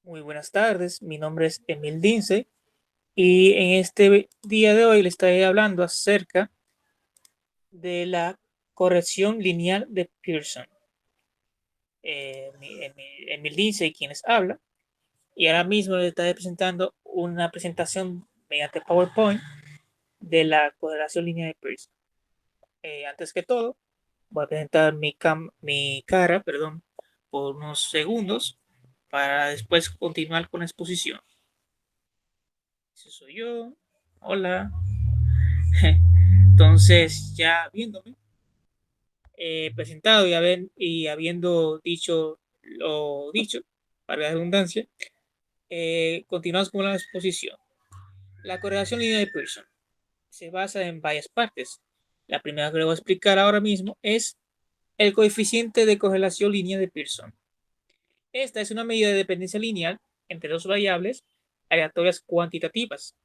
Muy buenas tardes, mi nombre es Emil Dince y en este día de hoy le estaré hablando acerca de la corrección lineal de Pearson. Emil Dince, quienes habla, y ahora mismo le estaré presentando una presentación mediante PowerPoint de la correlación lineal de Pearson. Antes que todo, voy a presentar mi cara, perdón, por unos segundos para después continuar con la exposición. Ese soy yo. Hola. Entonces, ya viéndome presentado y habiendo dicho lo dicho, para la redundancia, continuamos con la exposición. La correlación lineal de Pearson se basa en varias partes. La primera que le voy a explicar ahora mismo es el coeficiente de correlación lineal de Pearson. Esta es una medida de dependencia lineal entre dos variables aleatorias cuantitativas.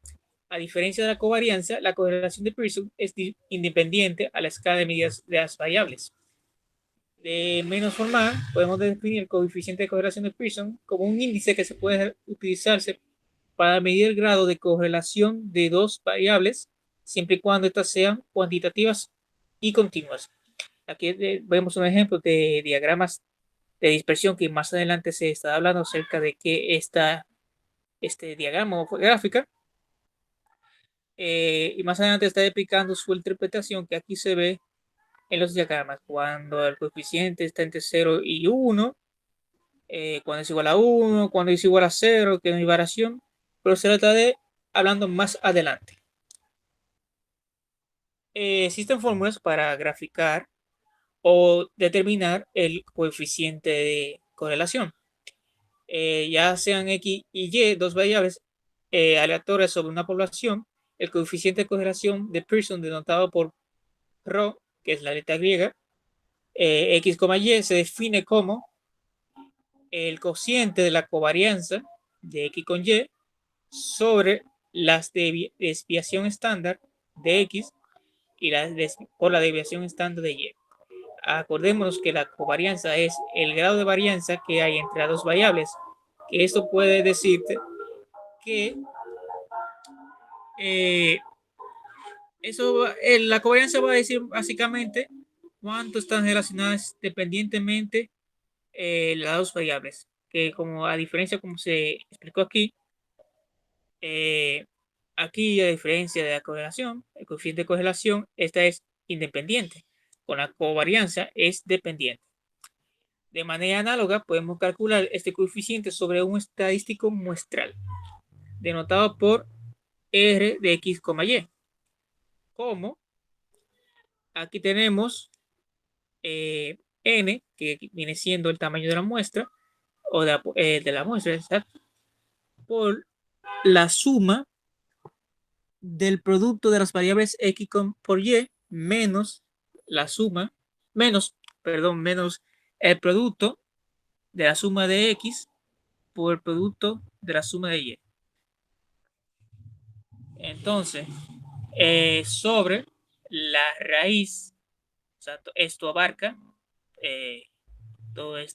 A diferencia de la covarianza, la correlación de Pearson es independiente a la escala de medidas de las variables. De menos formal, podemos definir el coeficiente de correlación de Pearson como un índice que se puede utilizarse para medir el grado de correlación de dos variables, siempre y cuando estas sean cuantitativas y continuas. Aquí vemos un ejemplo de diagramas de dispersión que más adelante se está hablando acerca de que este diagrama o gráfica y más adelante está explicando su interpretación que aquí se ve en los diagramas cuando el coeficiente está entre 0 y 1, cuando es igual a 1, cuando es igual a 0, que no hay variación, pero se trata de hablando más adelante. Existen fórmulas para graficar o determinar el coeficiente de correlación. Ya sean X y Y, dos variables aleatorias sobre una población, el coeficiente de correlación de Pearson denotado por Rho, que es la letra griega, X, Y, se define como el cociente de la covarianza de X con Y sobre la desviación estándar de X y por la desviación estándar de Y. Acordémonos que la covarianza es el grado de varianza que hay entre las dos variables, que esto puede decirte que eh, la covarianza va a decir básicamente cuánto están relacionadas dependientemente las dos variables, que como a diferencia como se explicó aquí, eh, aquí a diferencia de la correlación, el coeficiente de correlación, esta es independiente, con la covarianza es dependiente. De manera análoga, podemos calcular este coeficiente sobre un estadístico muestral, denotado por R de X, Y. Como aquí tenemos N, que viene siendo el tamaño de la muestra, o de la muestra, exacto, por la suma del producto de las variables X por Y menos la suma, menos el producto de la suma de X por el producto de la suma de Y. Entonces, sobre la raíz, o sea, esto abarca eh, todo el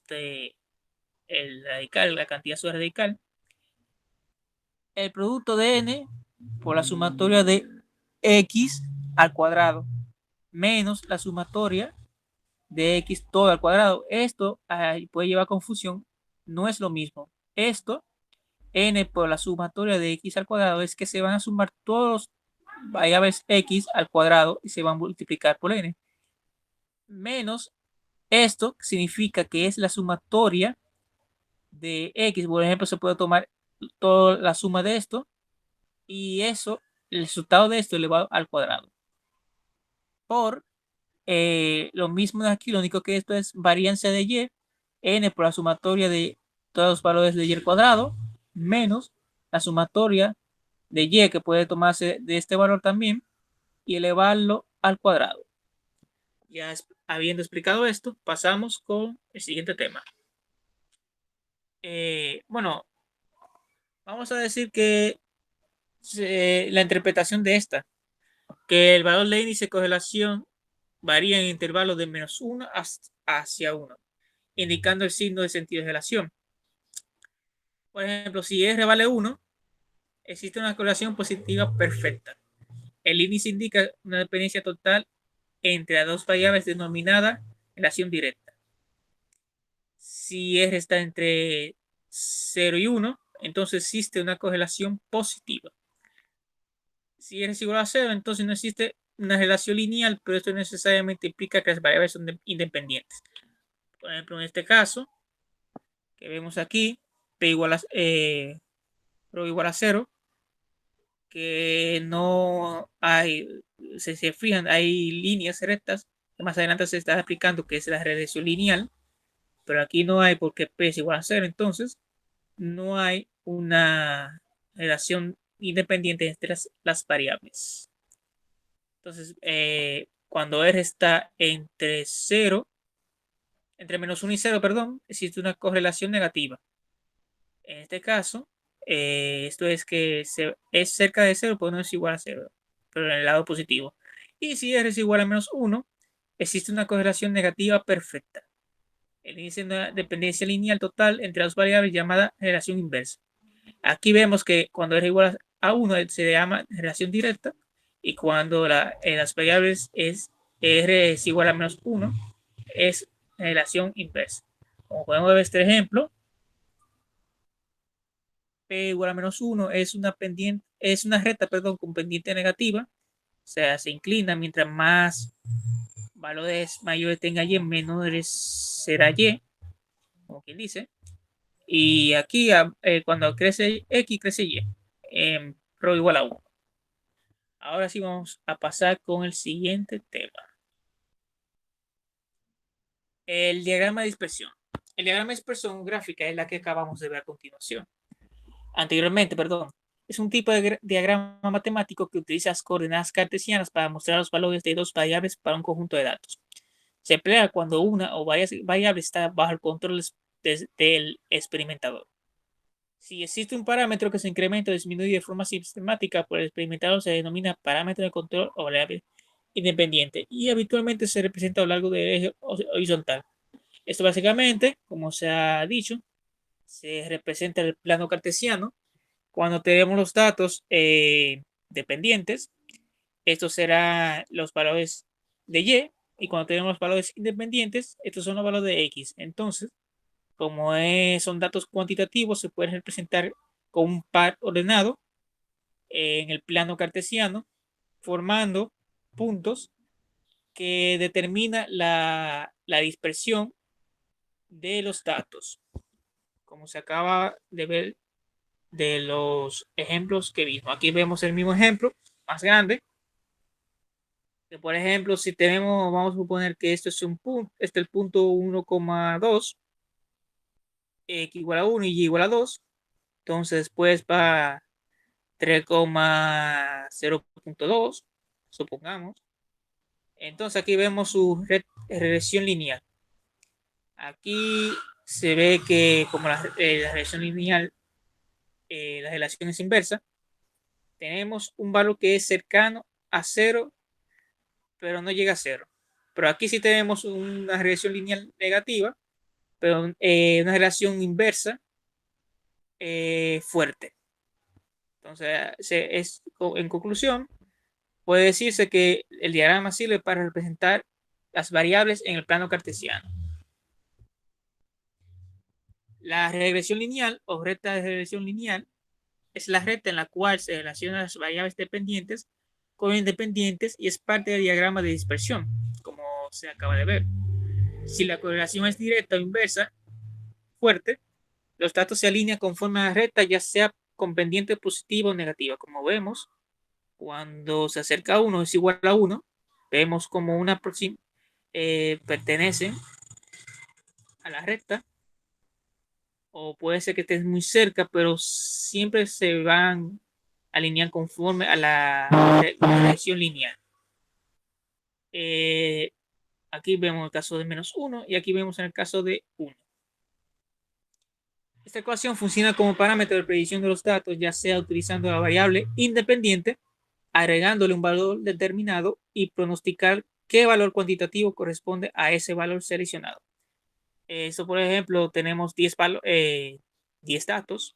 radical, la cantidad sobre radical, el producto de n por la sumatoria de x al cuadrado menos la sumatoria de x todo al cuadrado. Esto puede llevar a confusión, no es lo mismo. Esto, n por la sumatoria de x al cuadrado, es que se van a sumar todos variables x al cuadrado y se van a multiplicar por n. Menos esto significa que es la sumatoria de x. Por ejemplo, se puede tomar toda la suma de esto y eso, el resultado de esto elevado al cuadrado. Por lo mismo de aquí, lo único que esto es varianza de y, n por la sumatoria de todos los valores de y al cuadrado, menos la sumatoria de y que puede tomarse de este valor también y elevarlo al cuadrado. Ya habiendo explicado esto, pasamos con el siguiente tema. Bueno, vamos a decir que la interpretación de esta, que el valor de índice de correlación varía en intervalos de -1 hacia 1, indicando el signo de sentido de relación. Por ejemplo, si R vale 1, existe una correlación positiva perfecta. El índice indica una dependencia total entre las dos variables denominada relación directa. Si R está entre 0 y 1, entonces existe una correlación positiva. Si R es igual a 0, entonces no existe una relación lineal, pero esto necesariamente implica que las variables son independientes. Por ejemplo, en este caso, que vemos aquí, P igual a, Rho igual a 0, que no hay, se fijan, hay líneas rectas, que más adelante se está explicando que es la regresión lineal, pero aquí no hay porque P es igual a 0, entonces no hay una relación independiente entre las variables. Entonces, cuando R está entre 0, entre menos 1 y 0, perdón, existe una correlación negativa. En este caso, esto es que es cerca de 0, pero no es igual a 0, pero en el lado positivo. Y si R es igual a menos 1, existe una correlación negativa perfecta. El índice de una dependencia lineal total entre las variables llamada relación inversa. Aquí vemos que cuando R es igual a 1 se llama relación directa y cuando las variables es R es igual a menos 1 es relación inversa. Como podemos ver este ejemplo, P igual a menos 1 es una pendiente, es una recta, perdón, con pendiente negativa, o sea, se inclina mientras más valores mayores tenga Y, menores será Y, como quien dice. Y aquí, cuando crece X, crece Y, Rho igual a 1. Ahora sí vamos a pasar con el siguiente tema. El diagrama de dispersión. El diagrama de dispersión gráfica es la que acabamos de ver a continuación. Anteriormente, perdón. Es un tipo de diagrama matemático que utiliza las coordenadas cartesianas para mostrar los valores de dos variables para un conjunto de datos. Se emplea cuando una o varias variables está bajo el control del experimentador. Si existe un parámetro que se incrementa o disminuye de forma sistemática por el experimentador, se denomina parámetro de control o variable independiente y habitualmente se representa a lo largo del eje horizontal. Esto básicamente, como se ha dicho, se representa el plano cartesiano. Cuando tenemos los datos dependientes, estos serán los valores de Y, y cuando tenemos los valores independientes, estos son los valores de X. Entonces, como son datos cuantitativos, se pueden representar con un par ordenado en el plano cartesiano, formando puntos que determina la dispersión de los datos, como se acaba de ver de los ejemplos que vimos. Aquí vemos el mismo ejemplo, más grande. Que por ejemplo, si tenemos, vamos a suponer que esto es un punto, este es el punto 1,2, x igual a 1 y y igual a 2. Entonces, después va 3,0.2, supongamos. Entonces, aquí vemos su regresión lineal. Aquí se ve que como la regresión lineal, la relación es inversa, tenemos un valor que es cercano a 0, pero no llega a 0. Pero aquí sí tenemos una regresión lineal negativa, pero una relación inversa fuerte. Entonces, en conclusión, puede decirse que el diagrama sirve para representar las variables en el plano cartesiano. La regresión lineal o recta de regresión lineal es la recta en la cual se relacionan las variables dependientes con independientes y es parte del diagrama de dispersión, como se acaba de ver. Si la correlación es directa o inversa, fuerte, los datos se alinean conforme a la recta, ya sea con pendiente positiva o negativa. Como vemos, cuando se acerca a 1 es igual a 1, vemos como una pertenece a la recta, o puede ser que estés muy cerca, pero siempre se van a alinear conforme a la regresión lineal. Aquí vemos el caso de menos 1 y aquí vemos en el caso de 1. Esta ecuación funciona como parámetro de predicción de los datos, ya sea utilizando la variable independiente, agregándole un valor determinado y pronosticar qué valor cuantitativo corresponde a ese valor seleccionado. Esto, por ejemplo, tenemos 10 datos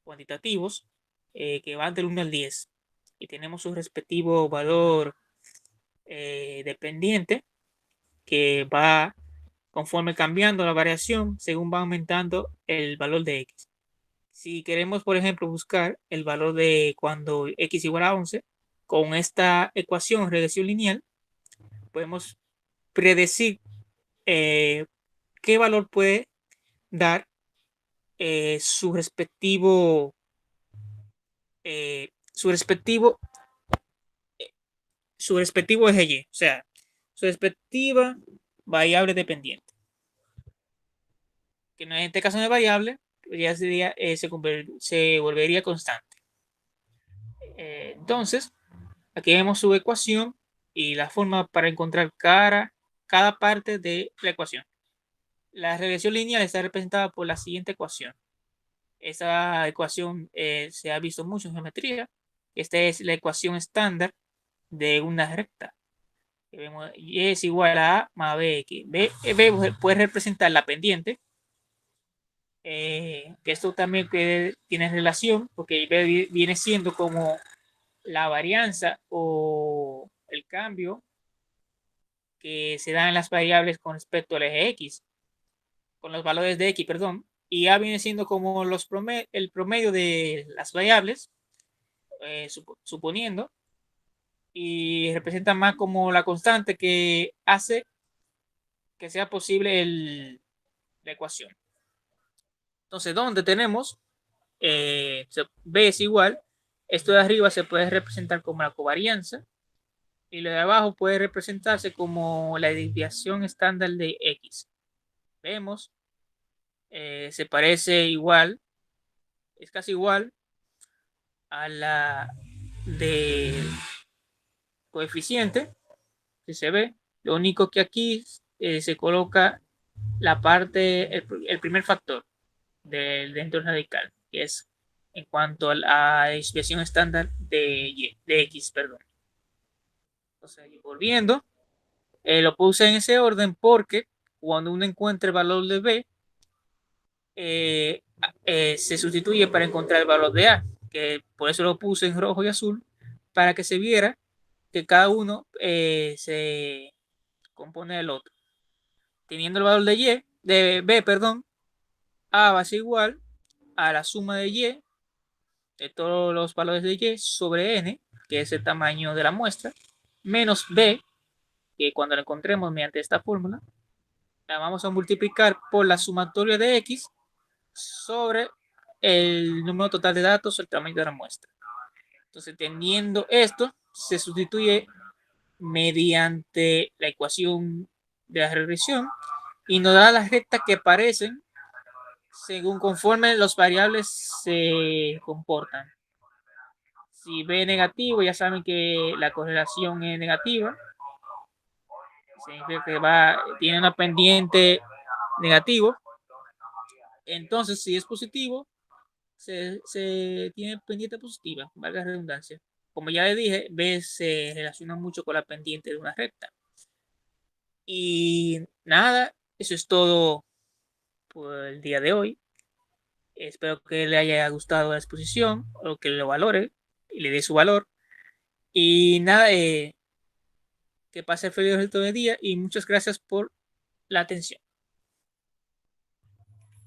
cuantitativos que van del 1 al 10 y tenemos su respectivo valor dependiente que va conforme cambiando la variación según va aumentando el valor de x. Si queremos, por ejemplo, buscar el valor de cuando x igual a 11, con esta ecuación regresión lineal, podemos predecir qué valor puede dar su respectivo su respectivo eje y, o sea, su respectiva variable dependiente, que en este caso no es variable, ya sería, se volvería constante. Entonces, aquí vemos su ecuación y la forma para encontrar cada parte de la ecuación. La regresión lineal está representada por la siguiente ecuación. Esa ecuación se ha visto mucho en geometría. Esta es la ecuación estándar de una recta. Y es igual a A más BX. B puede representar la pendiente, que esto también tiene relación, porque B viene siendo como la varianza o el cambio que se da en las variables con respecto al eje X, con los valores de X, perdón, y A viene siendo como el promedio de las variables, suponiendo, y representa más como la constante que hace que sea posible la ecuación. Entonces, donde tenemos B es igual, esto de arriba se puede representar como la covarianza y lo de abajo puede representarse como la desviación estándar de X. Vemos, se parece igual, es casi igual a la de coeficiente que se ve. Lo único que aquí se coloca la parte, el primer factor dentro del radical, que es en cuanto a la desviación estándar de X, perdón. Entonces, volviendo, lo puse en ese orden porque cuando uno encuentra el valor de B, se sustituye para encontrar el valor de A, que por eso lo puse en rojo y azul, para que se viera que cada uno se compone del otro. Teniendo el valor de Y, de B, perdón, A va a ser igual a la suma de Y, de todos los valores de Y sobre N, que es el tamaño de la muestra, menos B, que cuando lo encontremos mediante esta fórmula, la vamos a multiplicar por la sumatoria de X sobre el número total de datos o el tamaño de la muestra. Entonces, teniendo esto, se sustituye mediante la ecuación de la regresión y nos da las rectas que aparecen según conforme los variables se comportan. Si B es negativo, ya saben que la correlación es negativa. Significa que tiene una pendiente negativo. Entonces, si es positivo, se tiene pendiente positiva, valga la redundancia. Como ya le dije, B se relaciona mucho con la pendiente de una recta. Y nada, eso es todo por el día de hoy. Espero que le haya gustado la exposición o que lo valore y le dé su valor. Y nada, que pase el feliz resto del día y muchas gracias por la atención.